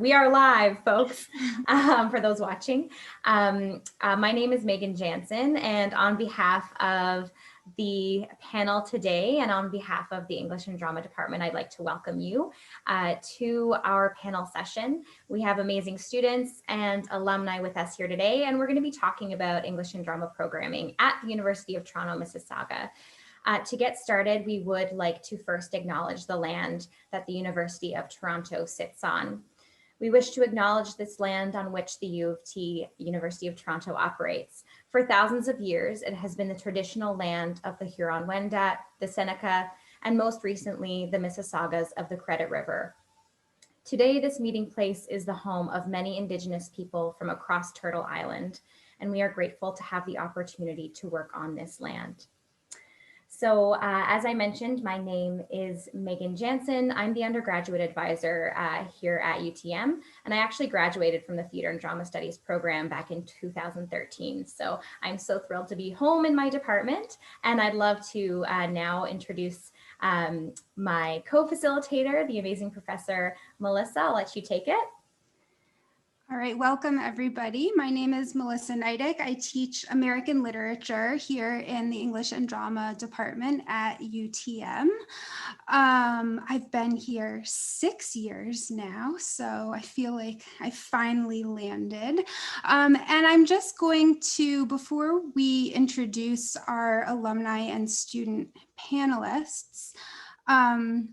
We are live, folks, for those watching. My name is Megan Jansen, and on behalf of the panel today and on behalf of the English and Drama Department, I'd like to welcome you to our panel session. We have amazing students and alumni with us here today, and we're going to be talking about English and Drama programming at the University of Toronto, Mississauga. To get started, we would like to first acknowledge the land that the University of Toronto sits on. We wish to acknowledge this land on which the U of T, University of Toronto, operates. For thousands of years, it has been the traditional land of the Huron-Wendat, the Seneca, and most recently, the Mississaugas of the Credit River. Today, this meeting place is the home of many Indigenous people from across Turtle Island, and we are grateful to have the opportunity to work on this land. So as I mentioned, my name is Megan Jansen. I'm the undergraduate advisor here at UTM, and I actually graduated from the Theater and Drama Studies program back in 2013. So I'm so thrilled to be home in my department, and I'd love to now introduce my co-facilitator, the amazing Professor Melissa. I'll let you take it. All right, welcome everybody. My name is Melissa Neidick. I teach American Literature here in the English and Drama Department at UTM. I've been here 6 years now, so I feel like I finally landed. And I'm just going to, before we introduce our alumni and student panelists, I'm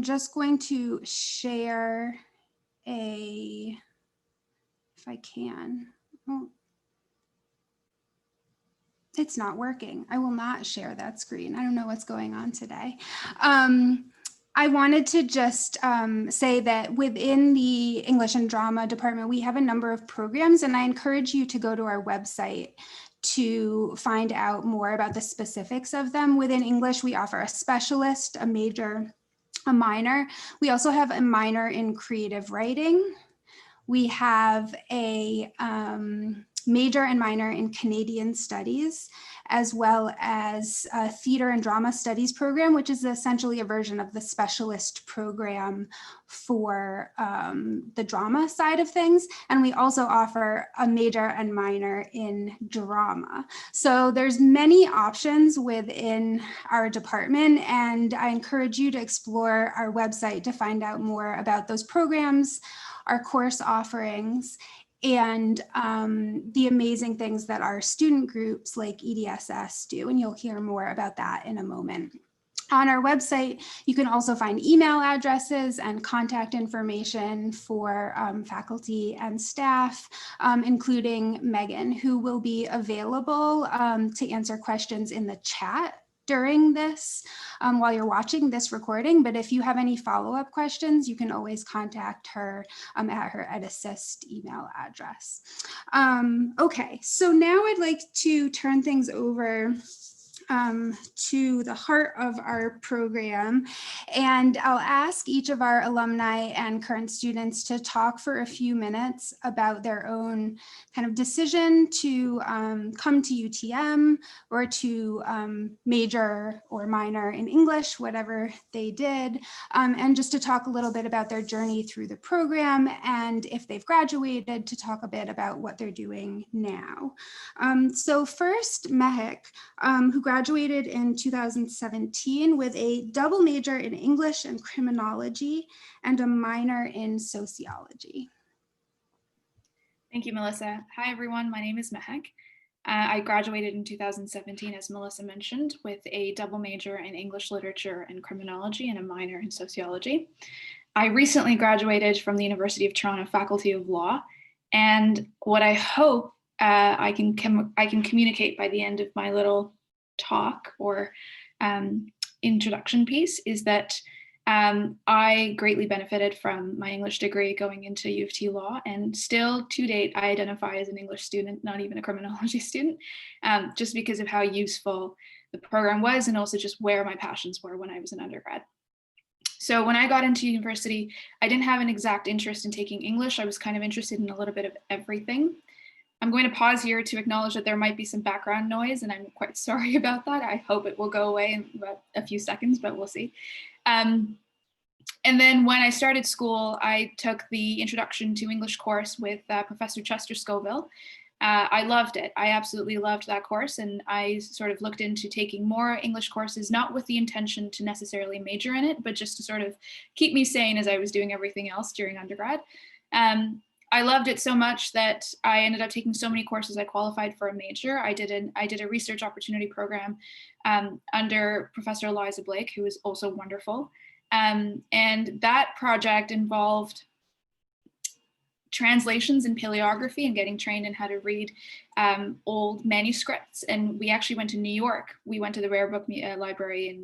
just going to share if I can. Oh, it's not working. I will not share that screen. I don't know what's going on today. I wanted to just say that within the English and Drama Department, we have a number of programs, and I encourage you to go to our website to find out more about the specifics of them. Within English, we offer a specialist, a major, a minor. We also have a minor in creative writing. We have a major and minor in Canadian studies, as well as a theater and drama studies program, which is essentially a version of the specialist program for the drama side of things. And we also offer a major and minor in drama. So there's many options within our department, and I encourage you to explore our website to find out more about those programs, our course offerings, and the amazing things that our student groups like EDSS do. And you'll hear more about that in a moment. On our website, you can also find email addresses and contact information for faculty and staff, including Megan, who will be available to answer questions in the chat during this while you're watching this recording. But if you have any follow-up questions, you can always contact her at her EdAssist email address. Okay, so now I'd like to turn things over to the heart of our program. And I'll ask each of our alumni and current students to talk for a few minutes about their own kind of decision to come to UTM or to major or minor in English, whatever they did, and just to talk a little bit about their journey through the program, and if they've graduated, to talk a bit about what they're doing now. So first, Mehek, who graduated in 2017 with a double major in English and criminology and a minor in sociology. Thank you, Melissa. Hi, everyone. My name is Mehek. I graduated in 2017, as Melissa mentioned, with a double major in English literature and criminology and a minor in sociology. I recently graduated from the University of Toronto Faculty of Law, and what I hope I can communicate by the end of my little talk or introduction piece is that I greatly benefited from my English degree going into U of T Law, and still to date I identify as an English student, not even a criminology student, just because of how useful the program was and also just where my passions were when I was an undergrad. So when I got into university, I didn't have an exact interest in taking English. I was kind of interested in a little bit of everything. I'm going to pause here to acknowledge that there might be some background noise, and I'm quite sorry about that. I hope it will go away in about a few seconds, but we'll see. And then when I started school, I took the Introduction to English course with Professor Chester Scoville. I loved it. I absolutely loved that course. And I sort of looked into taking more English courses, not with the intention to necessarily major in it, but just to sort of keep me sane as I was doing everything else during undergrad. I loved it so much that I ended up taking so many courses I qualified for a major. I did a research opportunity program under Professor Eliza Blake, who was also wonderful. And that project involved translations in paleography and getting trained in how to read old manuscripts. And we actually went to New York. We went to the Rare Book Library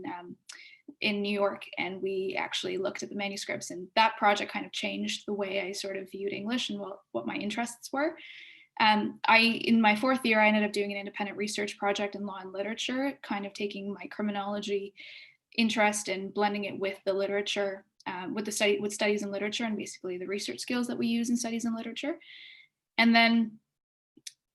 in New York, and we actually looked at the manuscripts. And that project kind of changed the way I sort of viewed English and what my interests were. In my fourth year, I ended up doing an independent research project in law and literature, kind of taking my criminology interest and blending it with the literature, with studies in literature and basically the research skills that we use in studies in literature. And then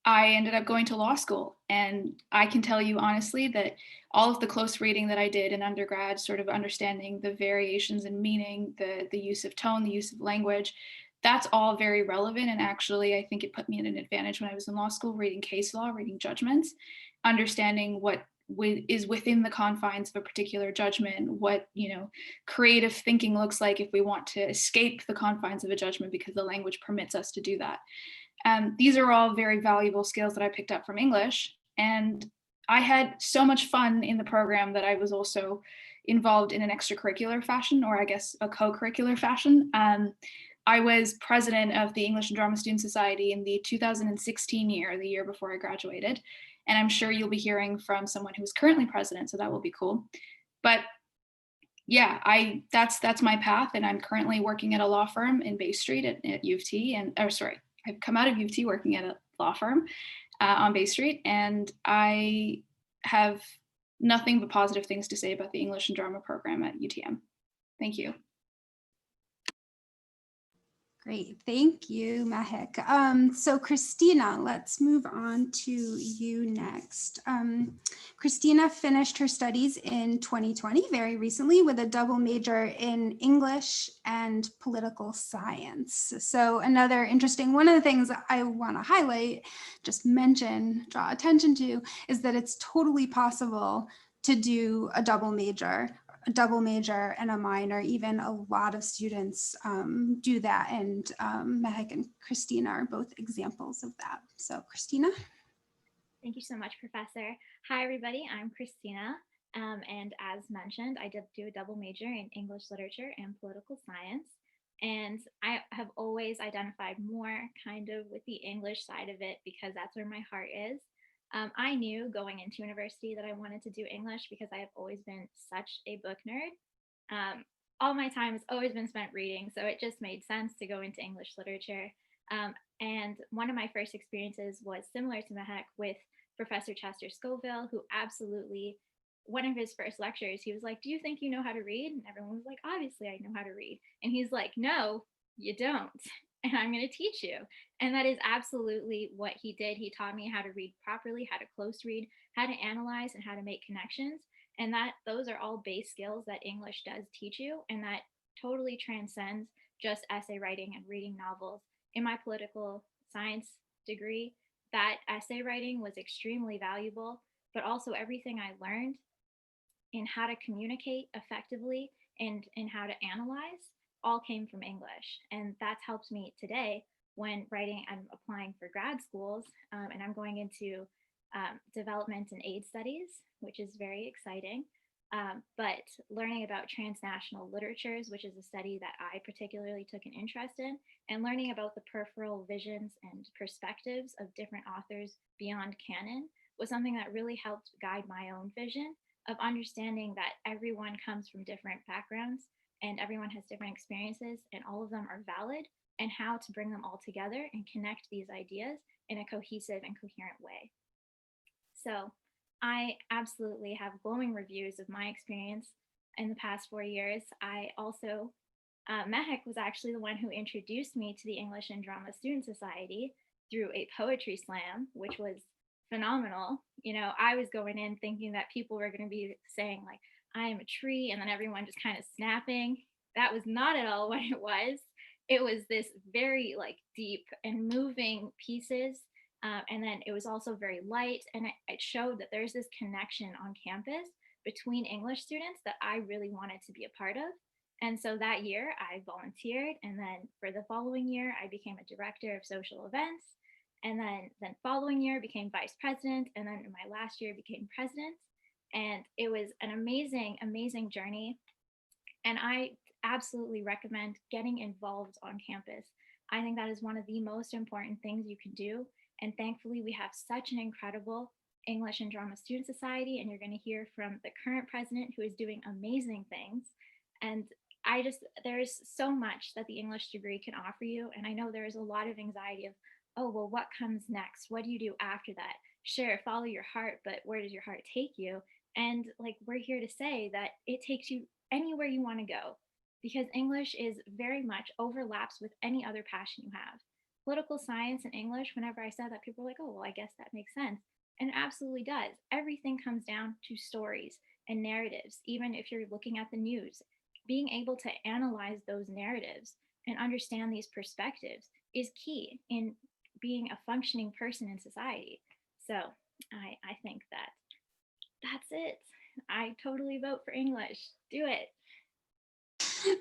I ended up going to law school. And I can tell you honestly that all of the close reading that I did in undergrad, sort of understanding the variations in meaning, the use of tone, the use of language, that's all very relevant. And actually, I think it put me in an advantage when I was in law school, reading case law, reading judgments, understanding what is within the confines of a particular judgment, what creative thinking looks like if we want to escape the confines of a judgment because the language permits us to do that. These are all very valuable skills that I picked up from English. And I had so much fun in the program that I was also involved in an extracurricular fashion, or I guess a co-curricular fashion. I was president of the English and Drama Student Society in the 2016 year, the year before I graduated. And I'm sure you'll be hearing from someone who's currently president, so that will be cool. But yeah, that's my path, and I'm currently working at a law firm in Bay Street at U of T, I've come out of U of T working at a law firm on Bay Street, and I have nothing but positive things to say about the English and Drama program at UTM. Thank you. Great, thank you, Mehek. So Christina, let's move on to you next. Christina finished her studies in 2020, very recently, with a double major in English and political science. So another interesting, one of the things I want to highlight, just mention, draw attention to, is that it's totally possible to do a double major and a minor. Even a lot of students do that, and Mehek and Christina are both examples of that. So Christina. Thank you so much, Professor. Hi, everybody. I'm Christina. And as mentioned, I did do a double major in English literature and political science. And I have always identified more kind of with the English side of it because that's where my heart is. I knew going into university that I wanted to do English because I have always been such a book nerd. All my time has always been spent reading, so it just made sense to go into English literature. And one of my first experiences was similar to Mehek with Professor Chester Scoville, who absolutely, one of his first lectures, he was like, "Do you think you know how to read?" And everyone was like, "Obviously I know how to read." And he's like, "No, you don't. And I'm going to teach you." And that is absolutely what he did. He taught me how to read properly, how to close read, how to analyze, and how to make connections. And those are all base skills that English does teach you, and that totally transcends just essay writing and reading novels. In my political science degree, that essay writing was extremely valuable, but also everything I learned in how to communicate effectively and in how to analyze all came from English. And that's helped me today when writing and applying for grad schools. And I'm going into development and aid studies, which is very exciting. But learning about transnational literatures, which is a study that I particularly took an interest in, and learning about the peripheral visions and perspectives of different authors beyond canon was something that really helped guide my own vision of understanding that everyone comes from different backgrounds and everyone has different experiences, and all of them are valid, and how to bring them all together and connect these ideas in a cohesive and coherent way. So I absolutely have glowing reviews of my experience in the past 4 years. I also, Mehek was actually the one who introduced me to the English and Drama Student Society through a poetry slam, which was phenomenal. You know, I was going in thinking that people were going to be saying like, "I am a tree," and then everyone just kind of snapping. that was not at all what it was. It was this very like deep and moving pieces. And then it was also very light, and it showed that there's this connection on campus between English students that I really wanted to be a part of. And so that year I volunteered, and then for the following year I became a director of social events, and then following year became vice president, and then in my last year became president. And it was an amazing journey, and I absolutely recommend getting involved on campus. I think that is one of the most important things you can do. And thankfully, we have such an incredible English and Drama Student Society. And you're going to hear from the current president, who is doing amazing things. And there's so much that the English degree can offer you. And I know there is a lot of anxiety of, oh, well, what comes next? What do you do after that? Sure, follow your heart, but where does your heart take you? And like, we're here to say that it takes you anywhere you want to go, because English is very much overlaps with any other passion you have. Political science and English, whenever I said that, people were like, oh, well, I guess that makes sense. And it absolutely does. Everything comes down to stories and narratives, even if you're looking at the news. Being able to analyze those narratives and understand these perspectives is key in being a functioning person in society. So I think that that's it. I totally vote for English. Do it.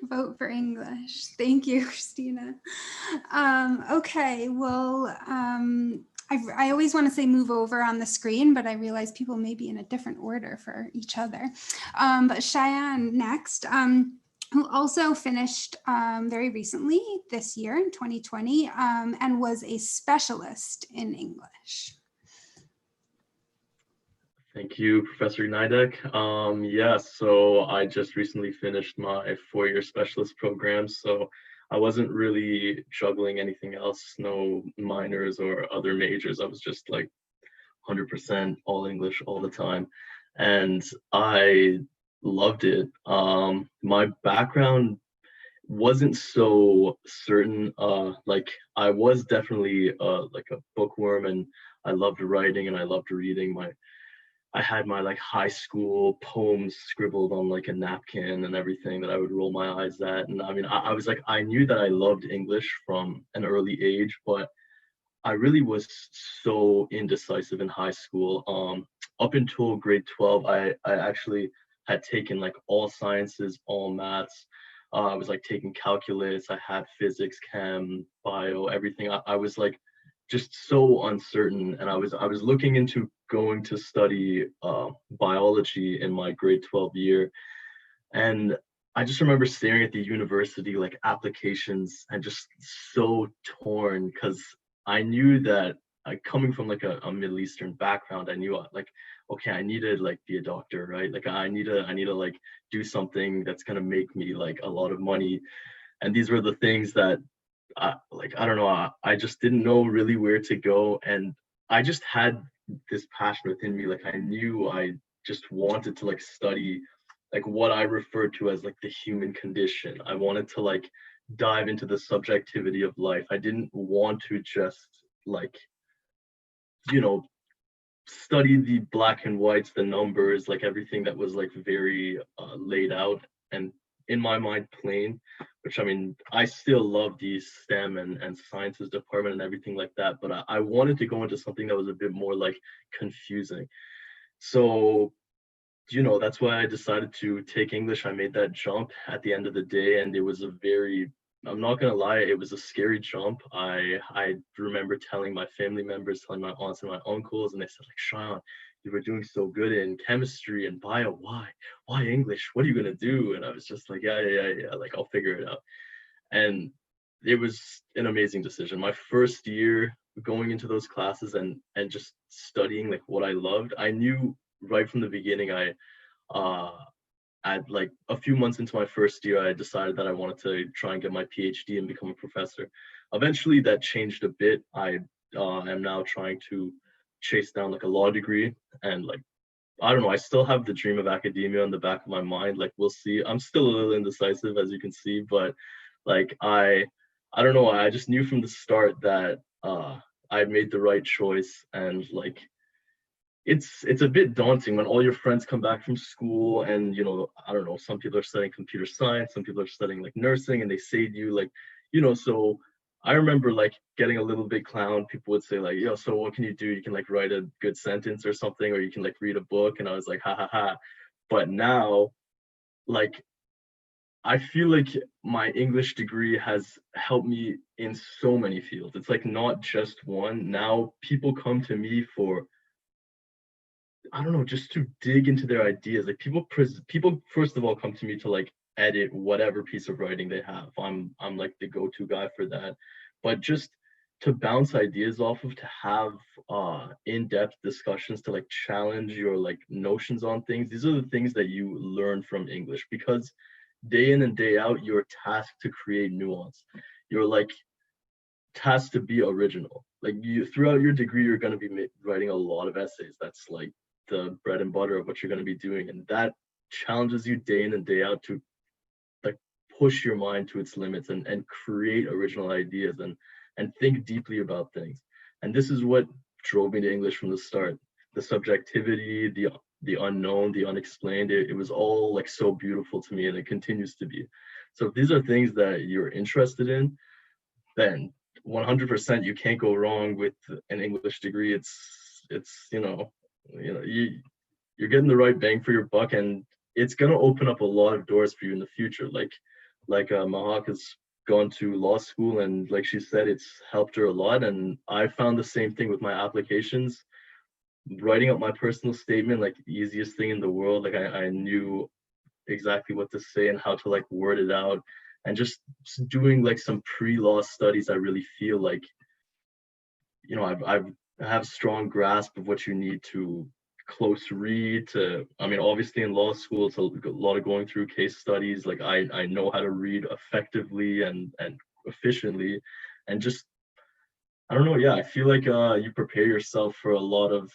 Vote for English. Thank you, Christina. Okay, well, I always want to say move over on the screen, but I realize people may be in a different order for each other. But Cheyenne next, who also finished very recently this year in 2020 and was a specialist in English. Thank you, Professor Nidek. Yes, so I just recently finished my four-year specialist program, so I wasn't really juggling anything else, no minors or other majors. I was just like 100% all English all the time, and I loved it. My background wasn't so certain. Like I was definitely like a bookworm, and I loved writing and I loved reading. I had my like high school poems scribbled on like a napkin and everything that I would roll my eyes at. And I mean, I was like, I knew that I loved English from an early age, but I really was so indecisive in high school. Up until grade 12, I actually had taken like all sciences, all maths. I was like taking calculus, I had physics, chem, bio, everything. I was like just so uncertain, and I was looking into going to study biology in my grade 12 year, and I just remember staring at the university like applications and just so torn, because I knew that coming from like a Middle Eastern background, I knew like, okay, I need to like be a doctor, right? Like I need to like do something that's gonna make me like a lot of money. And these were the things that like, I don't know, I just didn't know really where to go. And I just had this passion within me. Like I knew I just wanted to like study like what I refer to as like the human condition. I wanted to like dive into the subjectivity of life. I didn't want to just like, you know, study the black and whites, the numbers, like everything that was like very laid out and in my mind plain, which I mean, I still love the STEM and sciences department and everything like that, but I wanted to go into something that was a bit more like confusing. So, you know, that's why I decided to take English. I made that jump at the end of the day, and it was a very, I'm not gonna lie, it was a scary jump. I remember telling my family members, telling my aunts and my uncles, and they said like, Sean, you were doing so good in chemistry and bio. Why English? What are you gonna do? And I was just like, yeah. Like I'll figure it out. And it was an amazing decision. My first year going into those classes and just studying like what I loved, I knew right from the beginning. At like a few months into my first year, I decided that I wanted to try and get my PhD and become a professor. Eventually, that changed a bit. I am now trying to chase down like a law degree, and like I don't know, I still have the dream of academia in the back of my mind. Like we'll see. I'm still a little indecisive, as you can see, but like I don't know. I just knew from the start that I made the right choice, and like it's a bit daunting when all your friends come back from school and, I don't know, some people are studying computer science, some people are studying like nursing, and they say to you like, so I remember like getting a little bit clowned. People would say like, so what can you do? You can like write a good sentence or something, or you can like read a book. And I was like, ha ha ha. But now, like, I feel like my English degree has helped me in so many fields. It's like not just one. Now people come to me for, I don't know, just to dig into their ideas. Like people first of all come to me to like edit whatever piece of writing they have. I'm like the go-to guy for that. But just to bounce ideas off of, to have in-depth discussions, to like challenge your like notions on things. These are the things that you learn from English, because day in and day out, you're tasked to create nuance. You're like tasked to be original. Like you, throughout your degree, you're going to be writing a lot of essays. That's like the bread and butter of what you're going to be doing, and that challenges you day in and day out to like push your mind to its limits and create original ideas and think deeply about things. And this is what drove me to English from the start. The subjectivity, the unknown, the unexplained, it was all like so beautiful to me, and it continues to be. So if these are things that you're interested in, then 100% you can't go wrong with an English degree. It's you're getting the right bang for your buck, and it's going to open up a lot of doors for you in the future. Like Mahak has gone to law school, and like she said, it's helped her a lot. And I found the same thing with my applications. Writing up my personal statement, like the easiest thing in the world. Like I knew exactly what to say and how to like word it out. And just doing like some pre-law studies, I really feel like, I have strong grasp of what you need to close read to. I mean, obviously in law school, it's a lot of going through case studies. Like I know how to read effectively and efficiently, and just, I don't know. Yeah, I feel like you prepare yourself for a lot of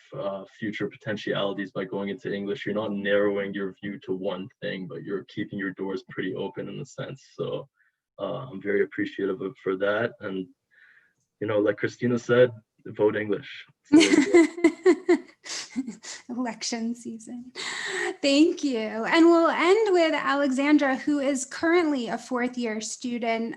future potentialities by going into English. You're not narrowing your view to one thing, but you're keeping your doors pretty open in a sense. So I'm very appreciative for that. And, like Christina said, vote English. Election season. Thank you. And we'll end with Alexandra, who is currently a fourth year student.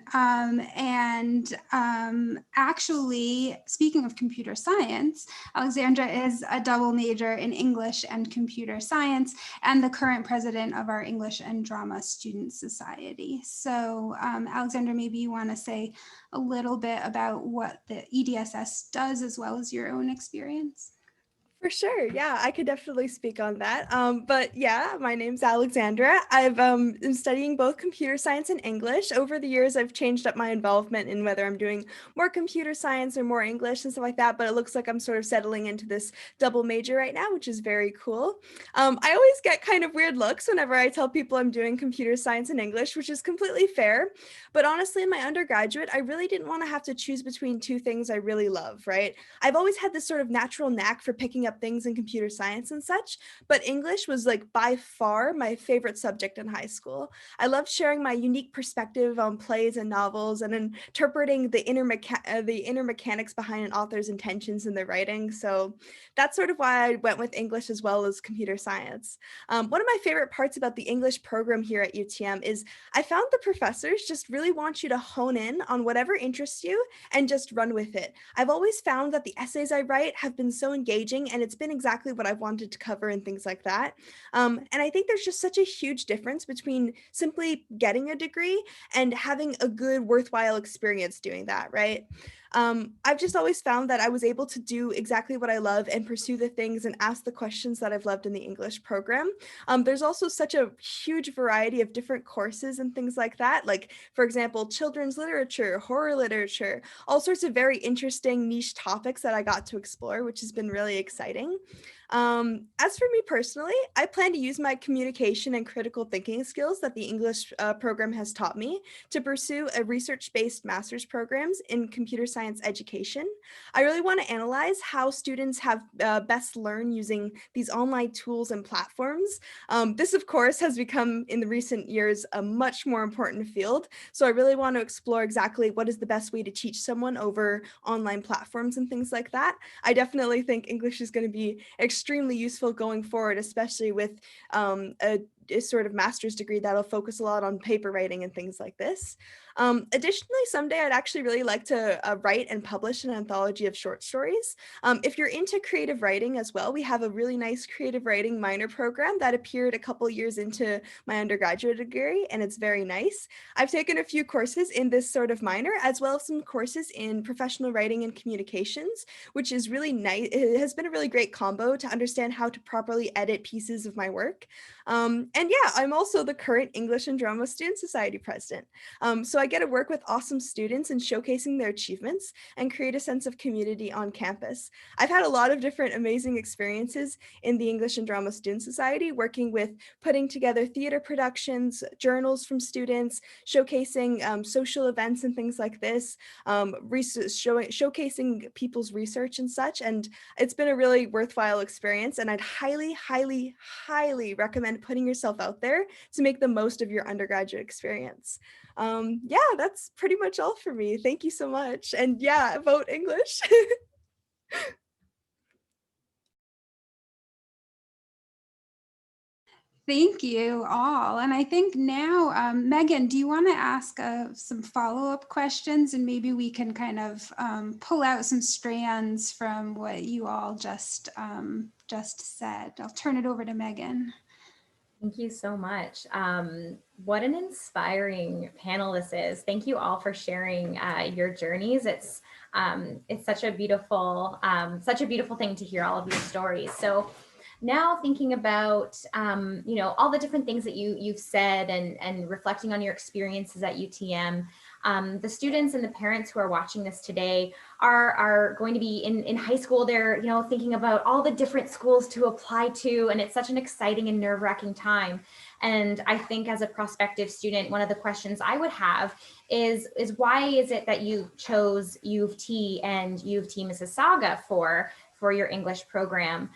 Actually, speaking of computer science, Alexandra is a double major in English and computer science, and the current president of our English and Drama Student Society. So Alexandra, maybe you want to say a little bit about what the EDSS does, as well as your own experience. For sure. Yeah, I could definitely speak on that. But yeah, my name's Alexandra. I've been studying both computer science and English. Over the years, I've changed up my involvement in whether I'm doing more computer science or more English and stuff like that. But it looks like I'm sort of settling into this double major right now, which is very cool. I always get kind of weird looks whenever I tell people I'm doing computer science and English, which is completely fair. But honestly, in my undergraduate, I really didn't want to have to choose between two things I really love, right? I've always had this sort of natural knack for picking up things in computer science and such, but English was like by far my favorite subject in high school. I loved sharing my unique perspective on plays and novels and interpreting the inner mechanics behind an author's intentions in their writing. So that's sort of why I went with English as well as computer science. One of my favorite parts about the English program here at UTM is I found the professors just really want you to hone in on whatever interests you and just run with it. I've always found that the essays I write have been so engaging, and it's been exactly what I've wanted to cover and things like that. And I think there's just such a huge difference between simply getting a degree and having a good, worthwhile experience doing that, right? I've just always found that I was able to do exactly what I love and pursue the things and ask the questions that I've loved in the English program. There's also such a huge variety of different courses and things like that. Like, for example, children's literature, horror literature, all sorts of very interesting niche topics that I got to explore, which has been really exciting. As for me personally, I plan to use my communication and critical thinking skills that the English program has taught me to pursue a research-based master's programs in computer science education. I really want to analyze how students have best learned using these online tools and platforms. This, of course, has become in the recent years a much more important field. So I really want to explore exactly what is the best way to teach someone over online platforms and things like that. I definitely think English is going to be extremely extremely useful going forward, especially with a sort of master's degree that'll focus a lot on paper writing and things like this. Additionally, someday I'd actually really like to write and publish an anthology of short stories. If you're into creative writing as well, we have a really nice creative writing minor program that appeared a couple years into my undergraduate degree, and it's very nice. I've taken a few courses in this sort of minor, as well as some courses in professional writing and communications, which is really nice. It has been a really great combo to understand how to properly edit pieces of my work. And yeah, I'm also the current English and Drama Student Society president. So I get to work with awesome students in showcasing their achievements and create a sense of community on campus. I've had a lot of different amazing experiences in the English and Drama Student Society, working with putting together theater productions, journals from students, showcasing social events and things like this, showcasing people's research and such. And it's been a really worthwhile experience. And I'd highly, highly, highly recommend putting yourself out there to make the most of your undergraduate experience. Yeah, that's pretty much all for me. Thank you so much. And yeah, vote English. Thank you all. And I think now, Megan, do you want to ask some follow-up questions, and maybe we can kind of pull out some strands from what you all just said. I'll turn it over to Megan. Thank you so much. What an inspiring panel this is. Thank you all for sharing your journeys. It's such a beautiful thing to hear all of your stories. So now thinking about all the different things that you've said and reflecting on your experiences at UTM, the students and the parents who are watching this today are going to be in high school. They're thinking about all the different schools to apply to, and it's such an exciting and nerve-wracking time. And I think as a prospective student, one of the questions I would have is why is it that you chose U of T and U of T Mississauga for your English program?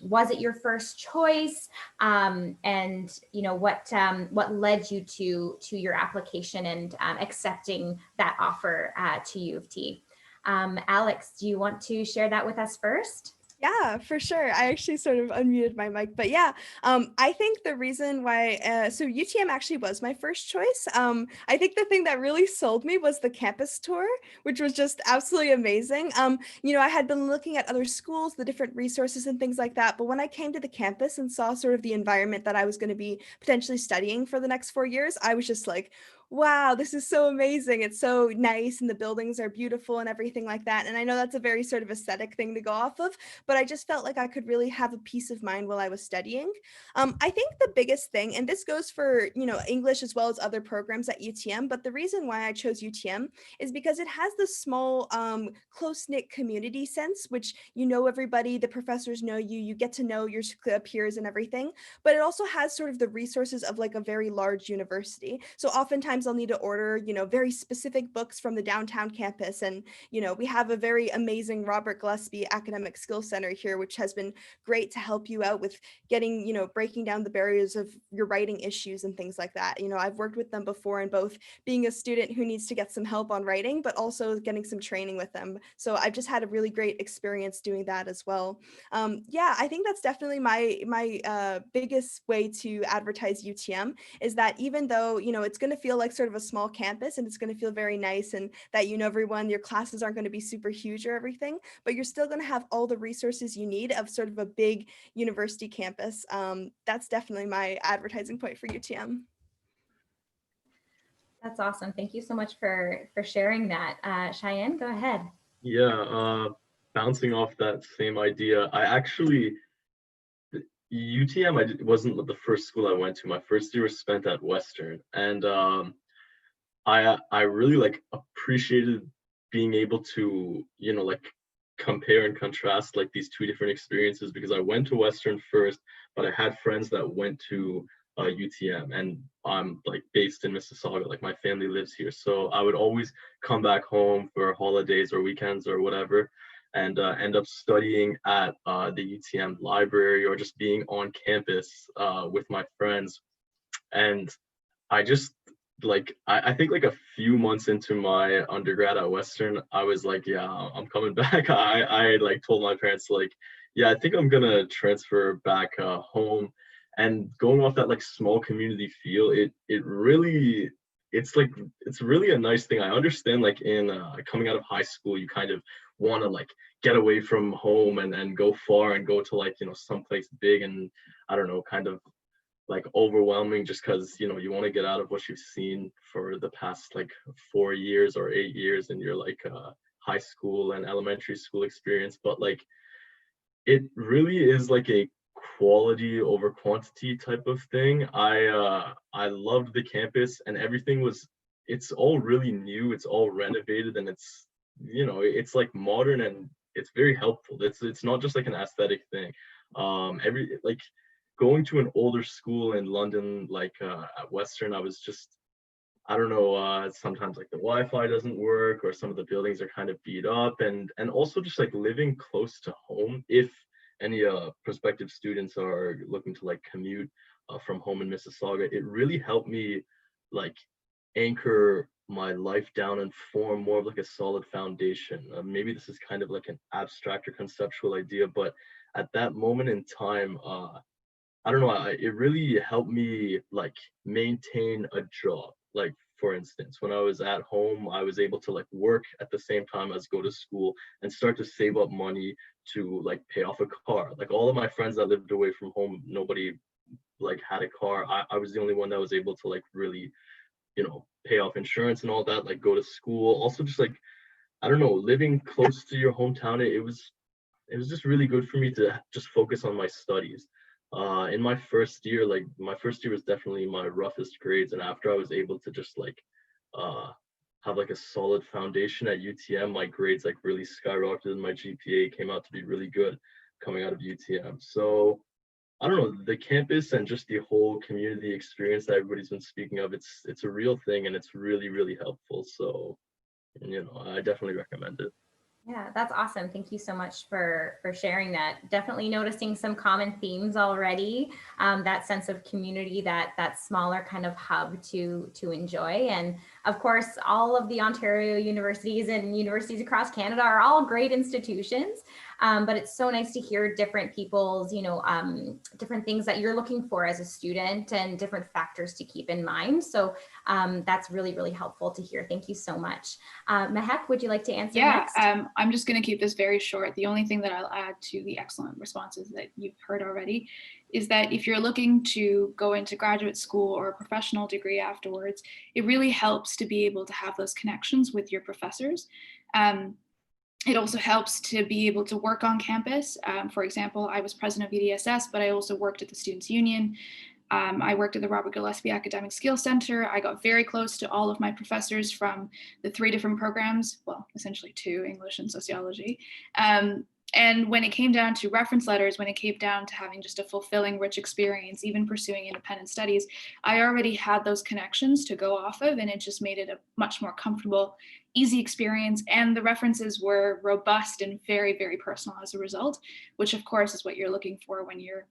Was it your first choice? And what led you to your application and accepting that offer to U of T? Alex, do you want to share that with us first? Yeah, for sure. I actually sort of unmuted my mic, but yeah, I think the reason why, so UTM actually was my first choice. I think the thing that really sold me was the campus tour, which was just absolutely amazing. I had been looking at other schools, the different resources and things like that, but when I came to the campus and saw sort of the environment that I was going to be potentially studying for the next 4 years, I was just like, wow, this is so amazing. It's so nice and the buildings are beautiful and everything like that. And I know that's a very sort of aesthetic thing to go off of, but I just felt like I could really have a peace of mind while I was studying. I think the biggest thing, and this goes for, English as well as other programs at UTM, but the reason why I chose UTM is because it has this small, close-knit community sense, which everybody, the professors know you get to know your peers and everything, but it also has sort of the resources of like a very large university. So oftentimes I'll need to order, very specific books from the downtown campus. And, we have a very amazing Robert Gillespie Academic Skills Center here, which has been great to help you out with getting, breaking down the barriers of your writing issues and things like that. I've worked with them before in both being a student who needs to get some help on writing, but also getting some training with them. So I've just had a really great experience doing that as well. Yeah, I think that's definitely my biggest way to advertise UTM is that even though, it's going to feel like sort of a small campus and it's going to feel very nice and that, everyone, your classes aren't going to be super huge or everything, but you're still going to have all the resources you need of sort of a big university campus. That's definitely my advertising point for UTM. That's awesome. Thank you so much for sharing that. Cheyenne, go ahead. Yeah, bouncing off that same idea, UTM wasn't the first school I went to. My first year was spent at Western, and I really appreciated being able to compare and contrast these two different experiences, because I went to Western first, but I had friends that went to UTM, and I'm based in Mississauga. My family lives here, so I would always come back home for holidays or weekends or whatever, and end up studying at the UTM library or just being on campus with my friends. And I just I think a few months into my undergrad at Western, I was like, yeah, I'm coming back. I told my parents yeah, I think I'm gonna transfer back home, and going off that like small community feel, it really it's like it's really a nice thing. I understand like in coming out of high school, you kind of want to like get away from home and go far and go to like someplace big and I don't know, kind of like overwhelming just because you want to get out of what you've seen for the past like 4 years or 8 years in your like high school and elementary school experience, but like it really is like a quality over quantity type of thing. I loved the campus and everything was it's all really new, it's all renovated and it's it's like modern and it's very helpful. It's not just like an aesthetic thing. Every like going to an older school in London like at Western, I was just I don't know, sometimes like the Wi-Fi doesn't work or some of the buildings are kind of beat up and also just like living close to home. If any prospective students are looking to like commute from home in Mississauga, it really helped me like anchor my life down and form more of like a solid foundation. Maybe this is kind of like an abstract or conceptual idea, but at that moment in time, I don't know, it really helped me like maintain a job. Like for instance, when I was at home, I was able to like work at the same time as go to school and start to save up money to like pay off a car. Like all of my friends that lived away from home, nobody like had a car. I was the only one that was able to like really, pay off insurance and all that, like go to school. Also just like, I don't know, living close to your hometown, it was just really good for me to just focus on my studies. In my first year, like my first year was definitely my roughest grades, and after I was able to just like uh, have like a solid foundation at UTM, my grades like really skyrocketed, and my GPA came out to be really good coming out of UTM. So I don't know, the campus and just the whole community experience that everybody's been speaking of, it's a real thing and it's really, really helpful. So, I definitely recommend it. Yeah, that's awesome. Thank you so much for sharing that. Definitely noticing some common themes already. That sense of community, that smaller kind of hub to enjoy, and of course, all of the Ontario universities and universities across Canada are all great institutions. But it's so nice to hear different people's, different things that you're looking for as a student and different factors to keep in mind. So that's really, really helpful to hear. Thank you so much. Mehek, would you like to answer Yeah, next? I'm just going to keep this very short. The only thing that I'll add to the excellent responses that you've heard already is that if you're looking to go into graduate school or a professional degree afterwards, it really helps to be able to have those connections with your professors. It also helps to be able to work on campus. For example, I was president of EDSS, but I also worked at the Students' Union. I worked at the Robert Gillespie Academic Skills Center. I got very close to all of my professors from the 3 different programs, well, essentially 2, English and sociology. And when it came down to reference letters, when it came down to having just a fulfilling, rich experience, even pursuing independent studies, I already had those connections to go off of, and it just made it a much more comfortable, easy experience. And the references were robust and very, very personal as a result, which of course is what you're looking for when you're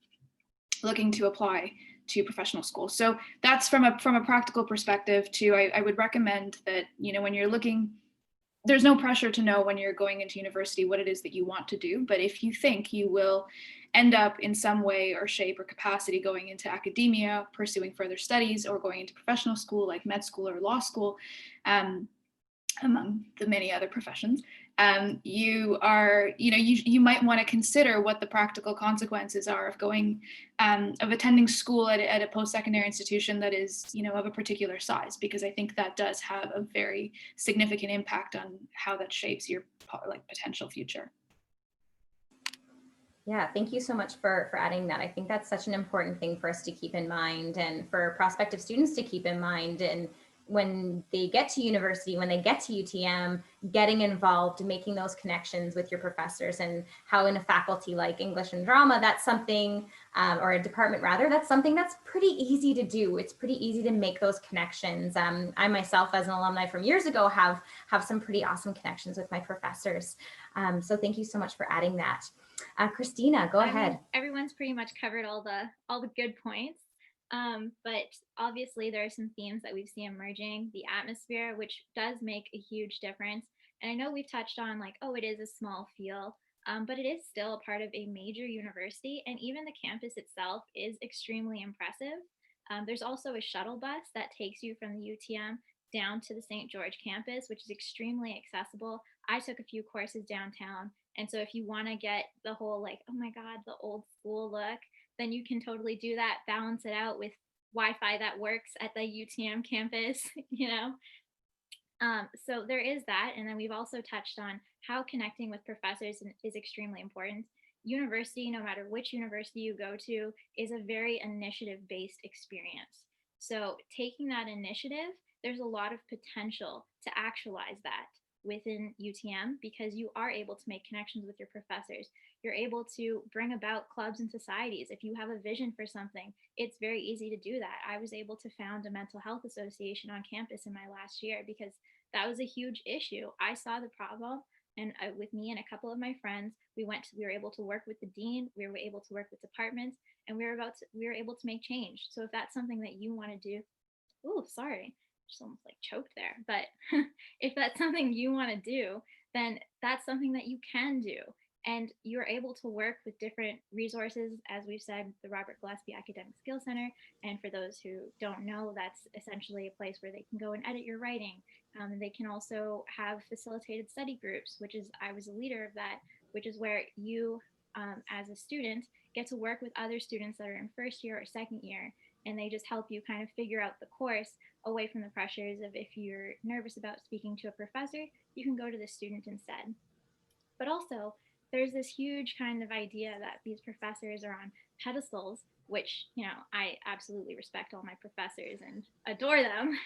looking to apply to professional school. So that's from a practical perspective too. I would recommend that, when you're looking, there's no pressure to know when you're going into university what it is that you want to do. But if you think you will end up in some way or shape or capacity going into academia, pursuing further studies, or going into professional school like med school or law school, among the many other professions, you might want to consider what the practical consequences are of going, of attending school at a post-secondary institution that is, of a particular size, because I think that does have a very significant impact on how that shapes your potential future. Yeah, thank you so much for adding that. I think that's such an important thing for us to keep in mind and for prospective students to keep in mind. And when they get to university, when they get to UTM, getting involved, making those connections with your professors, and how in a faculty like English and drama, that's something, or a department rather, that's something that's pretty easy to do. It's pretty easy to make those connections. I myself, as an alumni from years ago, have some pretty awesome connections with my professors. So thank you so much for adding that. Christina, go ahead. Everyone's pretty much covered all the good points. But obviously there are some themes that we've seen emerging, the atmosphere, which does make a huge difference. And I know we've touched on like, oh, it is a small feel. but it is still a part of a major university, and even the campus itself is extremely impressive. There's also a shuttle bus that takes you from the UTM down to the St. George campus, which is extremely accessible. I took a few courses downtown, and so if you want to get the whole like, oh my God, the old school look, then you can totally do that, balance it out with Wi-Fi that works at the UTM campus, you know? So there is that. And then we've also touched on how connecting with professors is extremely important. University, no matter which university you go to, is a very initiative based experience. So taking that initiative, there's a lot of potential to actualize that within UTM because you are able to make connections with your professors. You're able to bring about clubs and societies. If you have a vision for something, it's very easy to do that. I was able to found a mental health association on campus in my last year because that was a huge issue. I saw the problem, and with me and a couple of my friends, we were able to work with the dean, we were able to work with departments, and we were able to make change. So if that's something that you want to do, oh, sorry, just almost like choked there. But if that's something you want to do, then that's something that you can do. And you're able to work with different resources, as we've said, the Robert Gillespie Academic Skills Center. And for those who don't know, that's essentially a place where they can go and edit your writing. They can also have facilitated study groups, which is, I was a leader of that, which is where you, as a student, get to work with other students that are in first year or second year. And they just help you kind of figure out the course away from the pressures of if you're nervous about speaking to a professor, you can go to the student instead. But also, there's this huge kind of idea that these professors are on pedestals, which, you know, I absolutely respect all my professors and adore them.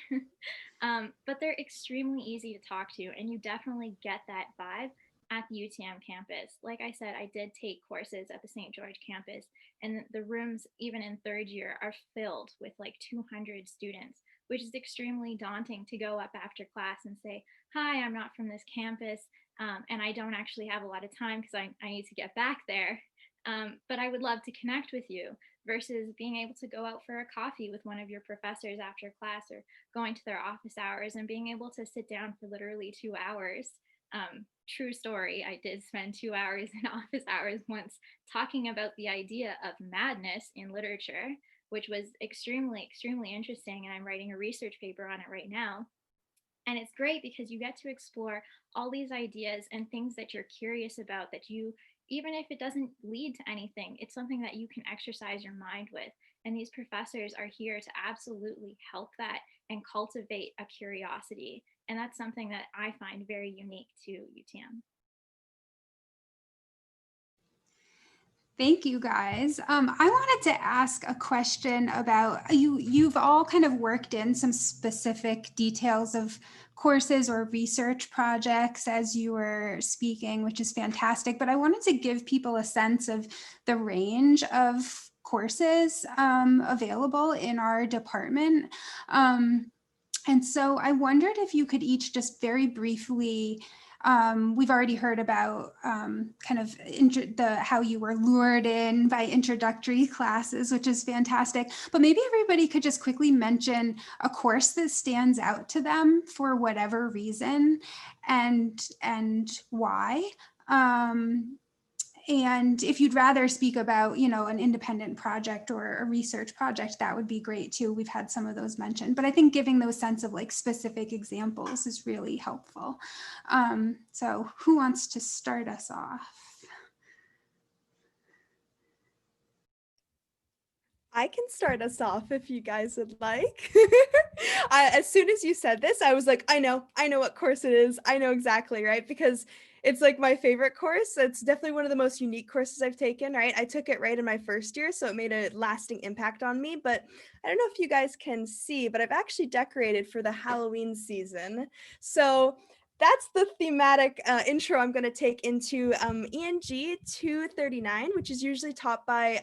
But they're extremely easy to talk to, and you definitely get that vibe at the UTM campus. Like I said, I did take courses at the St. George campus, and the rooms, even in third year, are filled with like 200 students, which is extremely daunting to go up after class and say, hi, I'm not from this campus, and I don't actually have a lot of time because I need to get back there. But I would love to connect with you versus being able to go out for a coffee with one of your professors after class or going to their office hours and being able to sit down for literally 2 hours. True story, I did spend 2 hours in office hours once talking about the idea of madness in literature, which was extremely, extremely interesting. And I'm writing a research paper on it right now. And it's great because you get to explore all these ideas and things that you're curious about that you, even if it doesn't lead to anything, it's something that you can exercise your mind with. And these professors are here to absolutely help that and cultivate a curiosity. And that's something that I find very unique to UTM. Thank you, guys. I wanted to ask a question about you. You've all kind of worked in some specific details of courses or research projects as you were speaking, which is fantastic. But I wanted to give people a sense of the range of courses available in our department. And so I wondered if you could each just very briefly, we've already heard about kind of how you were lured in by introductory classes, which is fantastic. But maybe everybody could just quickly mention a course that stands out to them for whatever reason and why. And if you'd rather speak about, you know, an independent project or a research project, that would be great too. We've had some of those mentioned, but I think giving those sense of like specific examples is really helpful. So who wants to start us off? I can start us off if you guys would like. As soon as you said this, I was like, I know what course it is. I know exactly, right? Because it's like my favorite course. It's definitely one of the most unique courses I've taken, right? I took it right in my first year, so it made a lasting impact on me. But I don't know if you guys can see, but I've actually decorated for the Halloween season. So that's the thematic intro I'm going to take into ENG 239, which is usually taught by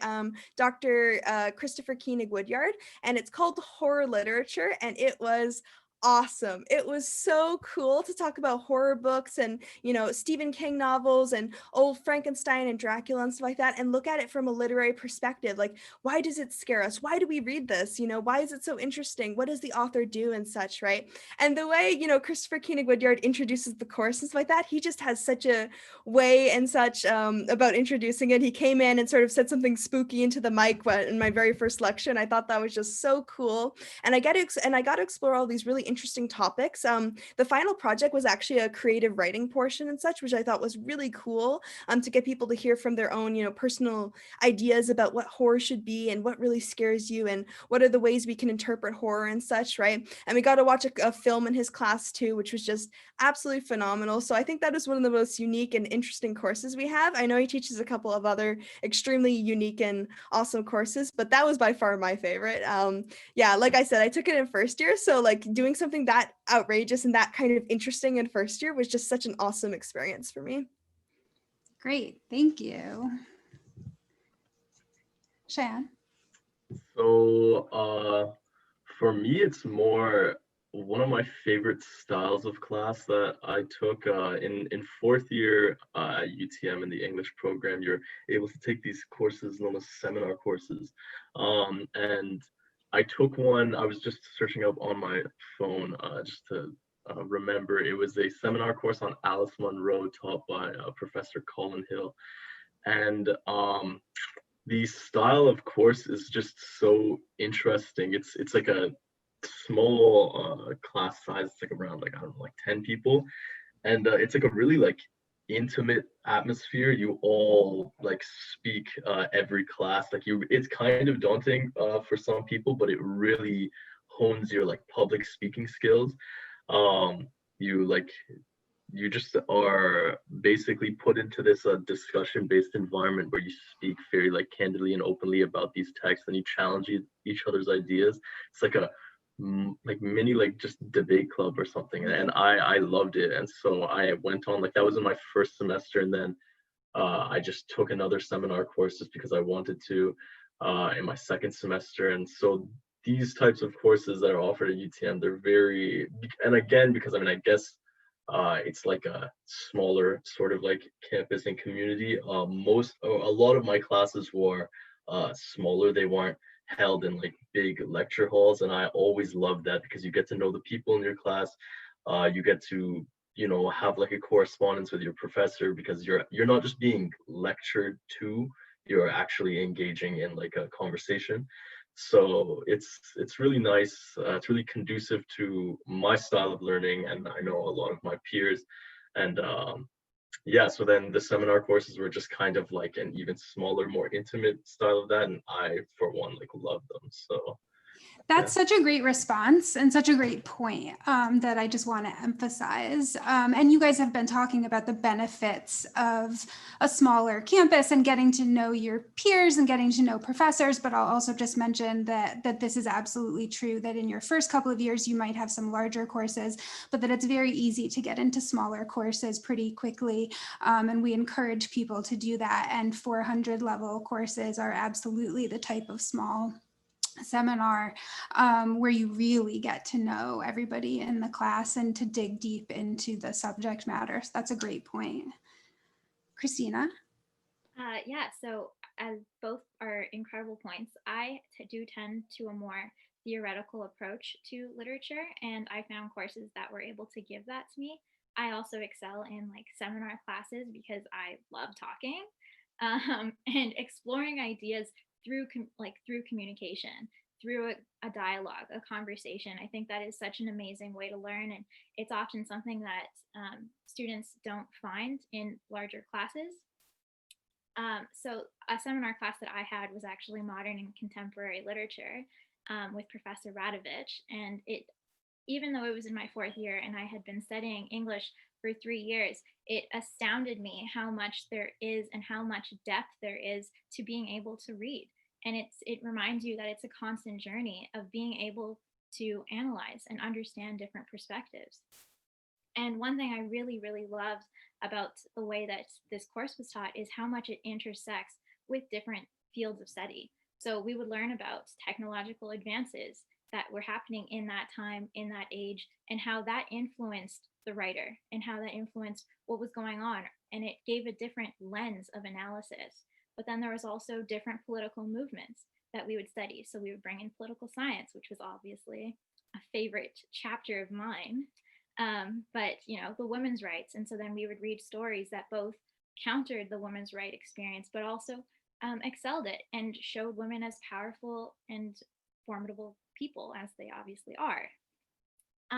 Dr. Christopher Koenig Woodyard, and it's called Horror Literature, and it was awesome. It was so cool to talk about horror books and, Stephen King novels and old Frankenstein and Dracula and stuff like that, and look at it from a literary perspective. Like, why does it scare us? Why do we read this? Why is it so interesting? What does the author do and such, right? And the way, Christopher Koenig Woodyard introduces the course and stuff like that, he just has such a way and such about introducing it. He came in and sort of said something spooky into the mic in my very first lecture, and I thought that was just so cool. And I got to explore all these really interesting topics. The final project was actually a creative writing portion and such, which I thought was really cool, to get people to hear from their own, personal ideas about what horror should be and what really scares you and what are the ways we can interpret horror and such, right? And we got to watch a film in his class too, which was just absolutely phenomenal. So I think that is one of the most unique and interesting courses we have. I know he teaches a couple of other extremely unique and awesome courses, but that was by far my favorite. Yeah, like I said, I took it in first year. So like doing something that outrageous and that kind of interesting in first year was just such an awesome experience for me. Great, thank you. Cheyenne? So for me, it's more one of my favorite styles of class that I took in fourth year UTM in the English program. You're able to take these courses known as seminar courses. And I took one, I was just searching up on my phone just to remember. It was a seminar course on Alice Munro taught by Professor Colin Hill. And the style of course is just so interesting. It's like a small class size. It's like around like, I don't know, like 10 people. And it's like a really like intimate atmosphere. You all like speak every class. Like it's kind of daunting for some people, but it really hones your like public speaking skills. You just are basically put into this discussion based environment where you speak very like candidly and openly about these texts, and you challenge each other's ideas. It's like a like mini like just debate club or something, and I loved it. And so I went on, like that was in my first semester, and then I just took another seminar course just because I wanted to in my second semester. And so these types of courses that are offered at UTM, they're very, and again, because I mean, I guess it's like a smaller sort of like campus and community. A lot of my classes were smaller. They weren't held in like big lecture halls, and I always loved that because you get to know the people in your class. You get to have like a correspondence with your professor because you're not just being lectured to, you're actually engaging in like a conversation. So it's really nice. It's really conducive to my style of learning, and I know a lot of my peers. And yeah, so then the seminar courses were just kind of like an even smaller, more intimate style of that, and I, for one, like love them. So That's such a great response and such a great point that I just want to emphasize. And you guys have been talking about the benefits of a smaller campus and getting to know your peers and getting to know professors, but I'll also just mention that this is absolutely true, that in your first couple of years, you might have some larger courses, but that it's very easy to get into smaller courses pretty quickly. And we encourage people to do that. And 400 level courses are absolutely the type of small seminar where you really get to know everybody in the class and to dig deep into the subject matter. So that's a great point. Christina? Yeah, so as both are incredible points, I do tend to a more theoretical approach to literature, and I found courses that were able to give that to me. I also excel in like seminar classes because I love talking and exploring ideas through through communication, through a dialogue, a conversation. I think that is such an amazing way to learn, and it's often something that students don't find in larger classes. So a seminar class that I had was actually modern and contemporary literature with Professor Radovich, and even though it was in my fourth year and I had been studying English for 3 years, it astounded me how much there is and how much depth there is to being able to read. And it reminds you that it's a constant journey of being able to analyze and understand different perspectives. And one thing I really, really loved about the way that this course was taught is how much it intersects with different fields of study. So we would learn about technological advances that were happening in that time, in that age, and how that influenced the writer and how that influenced what was going on. And it gave a different lens of analysis. But then there was also different political movements that we would study. So we would bring in political science, which was obviously a favorite chapter of mine. But the women's rights. And so then we would read stories that both countered the women's right experience, but also excelled it and showed women as powerful and formidable people as they obviously are.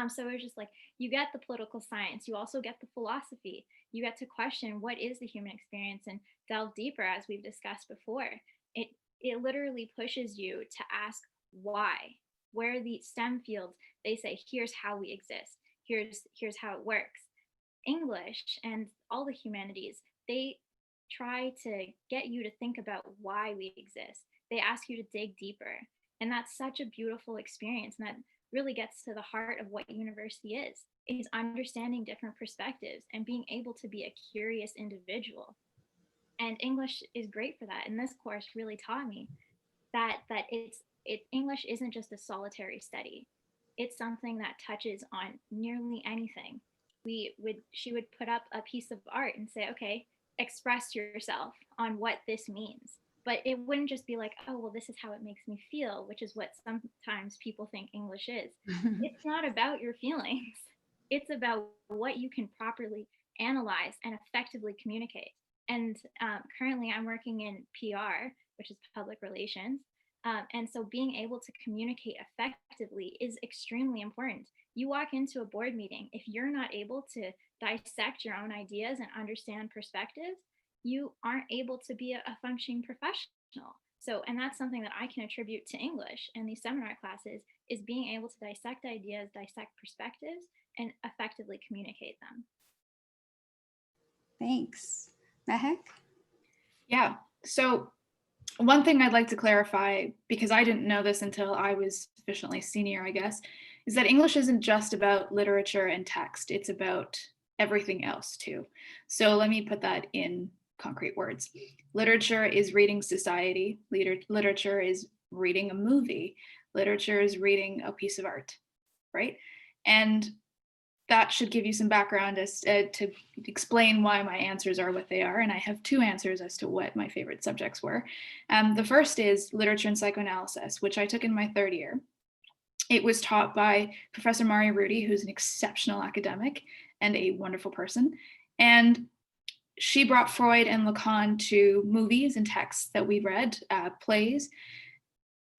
So it was just like, you get the political science, you also get the philosophy, you get to question what is the human experience and delve deeper, as we've discussed before. It literally pushes you to ask why. Where the STEM fields, they say, here's how we exist, here's how it works. English and all the humanities, they try to get you to think about why we exist. They ask you to dig deeper. And that's such a beautiful experience. And that really gets to the heart of what university is understanding different perspectives and being able to be a curious individual. And English is great for that. And this course really taught me that English isn't just a solitary study. It's something that touches on nearly anything. She would put up a piece of art and say, okay, express yourself on what this means. But it wouldn't just be like, oh, well, this is how it makes me feel, which is what sometimes people think English is. It's not about your feelings. It's about what you can properly analyze and effectively communicate. And currently I'm working in PR, which is public relations. And so being able to communicate effectively is extremely important. You walk into a board meeting, if you're not able to dissect your own ideas and understand perspectives, you aren't able to be a functioning professional. So, and that's something that I can attribute to English and these seminar classes, is being able to dissect ideas, dissect perspectives, and effectively communicate them. Thanks. Mehek? Yeah, so one thing I'd like to clarify, because I didn't know this until I was sufficiently senior, I guess, is that English isn't just about literature and text, it's about everything else too. So let me put that in concrete words. Literature is reading society, literature is reading a movie, literature is reading a piece of art, right? And that should give you some background as to explain why my answers are what they are. And I have two answers as to what my favorite subjects were. The first is literature and psychoanalysis, which I took in my third year. It was taught by Professor Mari Rudy, who's an exceptional academic and a wonderful person. And she brought Freud and Lacan to movies and texts that we read, plays.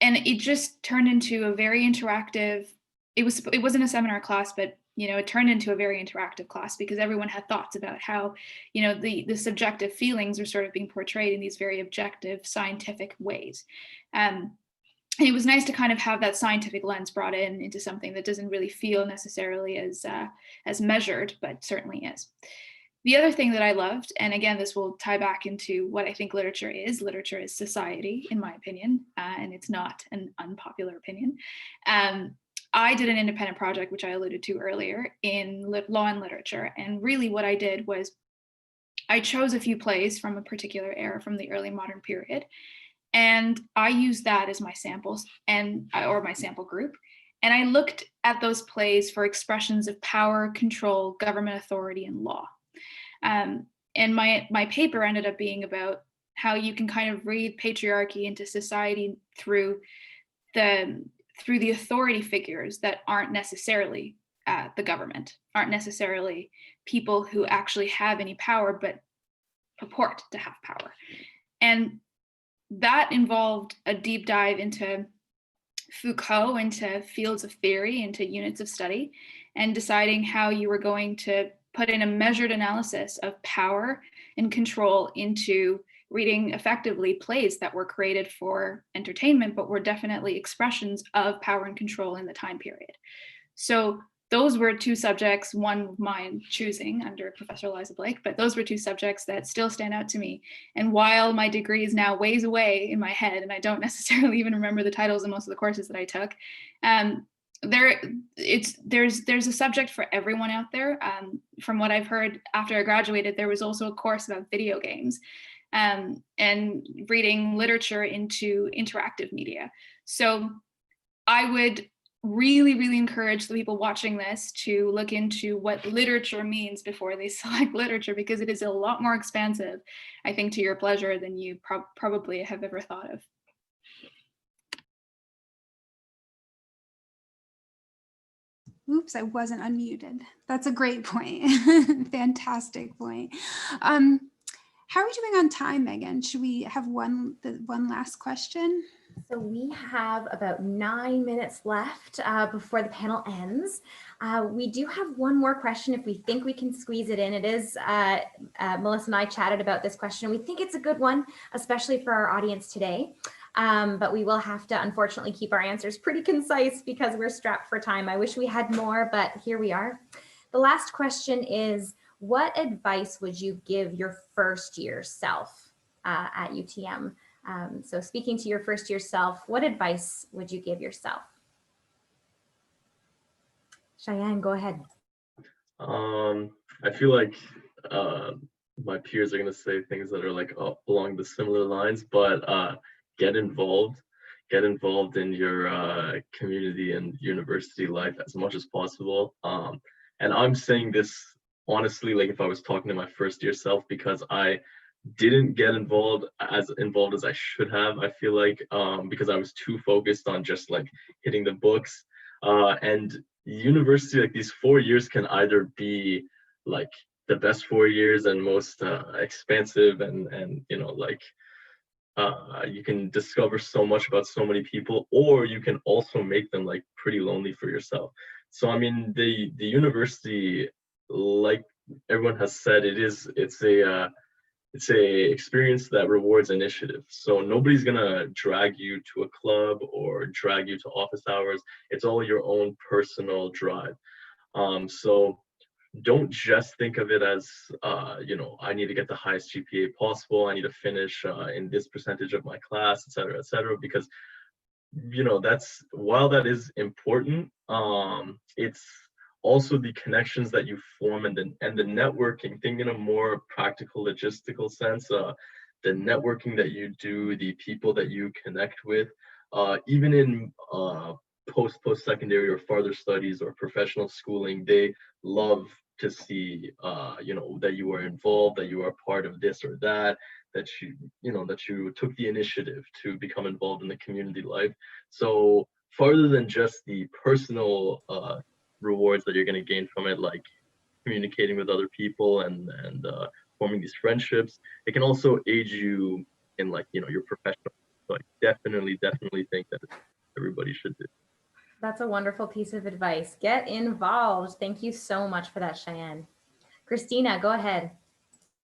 And it just turned into a very interactive, it wasn't a seminar class, but it turned into a very interactive class because everyone had thoughts about how, the subjective feelings are sort of being portrayed in these very objective scientific ways. And it was nice to kind of have that scientific lens brought into something that doesn't really feel necessarily as measured, but certainly is. The other thing that I loved, and again, this will tie back into what I think literature is society, in my opinion, and it's not an unpopular opinion. I did an independent project, which I alluded to earlier, in law and literature. And really what I did was I chose a few plays from a particular era from the early modern period. And I used that as my samples or my sample group. And I looked at those plays for expressions of power, control, government authority, and law. And my paper ended up being about how you can kind of read patriarchy into society through the authority figures that aren't necessarily the government, aren't necessarily people who actually have any power, but purport to have power. And that involved a deep dive into Foucault, into fields of theory, into units of study, and deciding how you were going to put in a measured analysis of power and control into reading effectively plays that were created for entertainment, but were definitely expressions of power and control in the time period. So those were two subjects, one of mine choosing under Professor Eliza Blake, but those were two subjects that still stand out to me. And while my degree is now ways away in my head, and I don't necessarily even remember the titles of most of the courses that I took, there's a subject for everyone out there. From what I've heard after I graduated, there was also a course about video games. And reading literature into interactive media. So I would really encourage the people watching this to look into what literature means before they select literature, because it is a lot more expansive, I think, to your pleasure than you probably have ever thought of. Oops, I wasn't unmuted. That's a great point. Fantastic point. How are we doing on time, Megan? Should we have one last question? So we have about 9 minutes left before the panel ends. We do have one more question if we think we can squeeze it in. It is, Melissa and I chatted about this question. We think it's a good one, especially for our audience today. But we will have to unfortunately keep our answers pretty concise because we're strapped for time. I wish we had more, but here we are. The last question is, what advice would you give your first year self at UTM? So speaking to your first year self, what advice would you give yourself? Cheyenne, go ahead. I feel like my peers are going to say things that are like along the similar lines, but get involved in your community and university life as much as possible. And I'm saying this honestly, like if I was talking to my first year self, because I didn't get involved as I should have, I feel like, because I was too focused on just like hitting the books. And university, like these 4 years can either be like the best 4 years and most expansive and you know, like you can discover so much about so many people, or you can also make them like pretty lonely for yourself. So I mean, the university, like everyone has said, it's a experience that rewards initiative. So nobody's gonna drag you to a club or drag you to office hours. It's all your own personal drive. So don't just think of it as, you know, I need to get the highest GPA possible. I need to finish in this percentage of my class, et cetera, because, you know, while that is important, it's also the connections that you form and the networking thing in a more practical, logistical sense, the networking that you do, the people that you connect with, even in post-secondary or farther studies or professional schooling, they love to see, you know, that you are involved, that you are part of this or that you took the initiative to become involved in the community life. So farther than just the personal rewards that you're going to gain from it, like communicating with other people and forming these friendships, it can also aid you in, like, you know, your professional. So I definitely think that everybody should do. That's a wonderful piece of advice. Get involved. Thank you so much for that, Cheyenne. Christina, go ahead.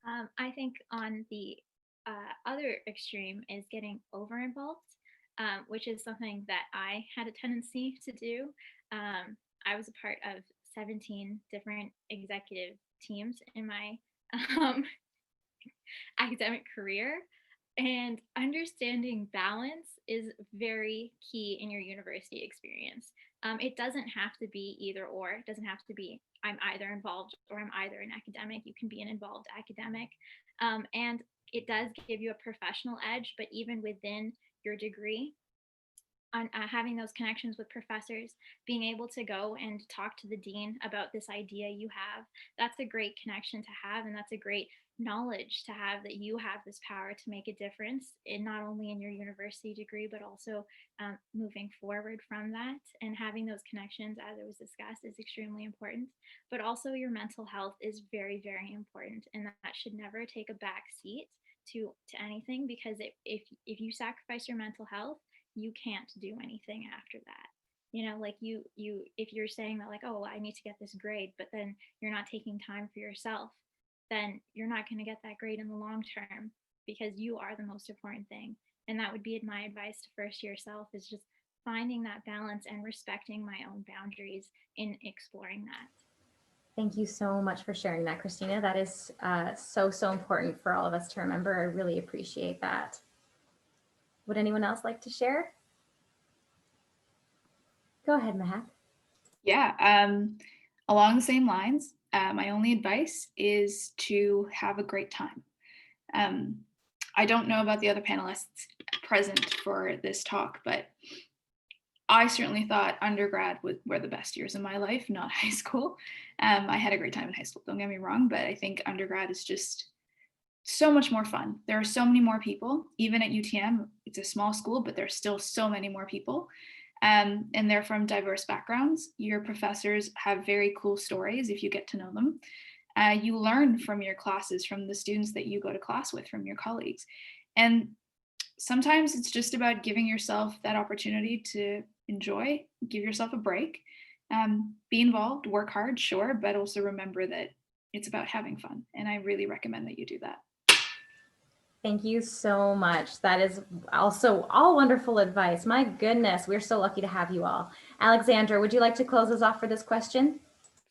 I think on the other extreme is getting over involved, which is something that I had a tendency to do. I was a part of 17 different executive teams in my academic career. And understanding balance is very key in your university experience. It doesn't have to be either or. It doesn't have to be I'm either involved or I'm either an academic. You can be an involved academic. And it does give you a professional edge, but even within your degree, on having those connections with professors, being able to go and talk to the dean about this idea you have, that's a great connection to have, and that's a great knowledge to have, that you have this power to make a difference in not only in your university degree, but also moving forward from that. And having those connections, as it was discussed, is extremely important. But also your mental health is very, very important, and that should never take a back seat to anything, because if you sacrifice your mental health, you can't do anything after that. You know, like you if you're saying that, like, oh, I need to get this grade, but then you're not taking time for yourself, then you're not going to get that grade in the long term, because you are the most important thing. And that would be my advice to first year self, is just finding that balance and respecting my own boundaries in exploring that. Thank you so much for sharing that, Christina. That is so important for all of us to remember. I really appreciate that. Would anyone else like to share? Go ahead, Mahak. Yeah, along the same lines, my only advice is to have a great time. I don't know about the other panelists present for this talk, but I certainly thought undergrad were the best years of my life, not high school. I had a great time in high school, don't get me wrong, but I think undergrad is just so much more fun. There are so many more people. Even at UTM, it's a small school, but there's still so many more people. And they're from diverse backgrounds. Your professors have very cool stories if you get to know them. You learn from your classes, from the students that you go to class with, from your colleagues. And sometimes it's just about giving yourself that opportunity to enjoy, give yourself a break, be involved, work hard, sure, but also remember that it's about having fun. And I really recommend that you do that. Thank you so much. That is also all wonderful advice. My goodness, we're so lucky to have you all. Alexandra, would you like to close us off for this question?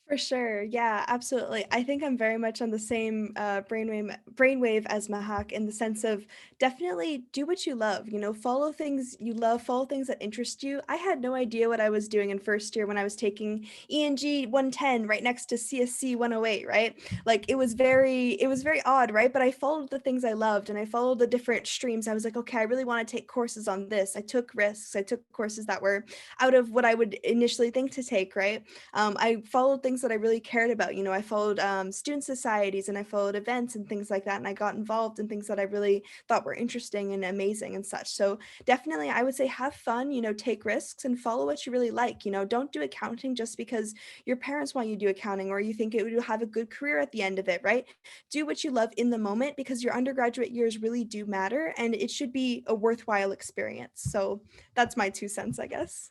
For sure. Yeah, absolutely. I think I'm very much on the same brainwave as Mahak, in the sense of definitely do what you love, follow things you love, follow things that interest you. I had no idea what I was doing in first year when I was taking ENG 110 right next to CSC 108, right? Like it was very odd, right? But I followed the things I loved and I followed the different streams. I was like, okay, I really want to take courses on this. I took risks. I took courses that were out of what I would initially think to take, right? I followed things that I really cared about. I followed student societies and I followed events and things like that. And I got involved in things that I really thought were interesting and amazing and such. So definitely, I would say have fun, take risks and follow what you really like. Don't do accounting just because your parents want you to do accounting or you think it would have a good career at the end of it, right? Do what you love in the moment, because your undergraduate years really do matter and it should be a worthwhile experience. So that's my 2 cents, I guess.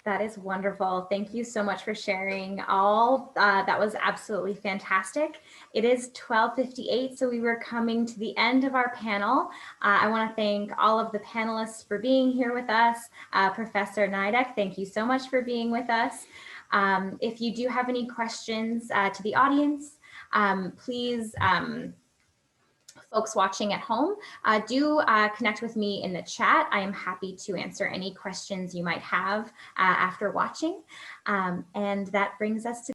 That is wonderful. Thank you so much for sharing all. That was absolutely fantastic. It is 12:58, so we were coming to the end of our panel. I want to thank all of the panelists for being here with us. Professor Nidek, thank you so much for being with us. If you do have any questions to the audience, please, folks watching at home, do connect with me in the chat. I am happy to answer any questions you might have after watching. And that brings us to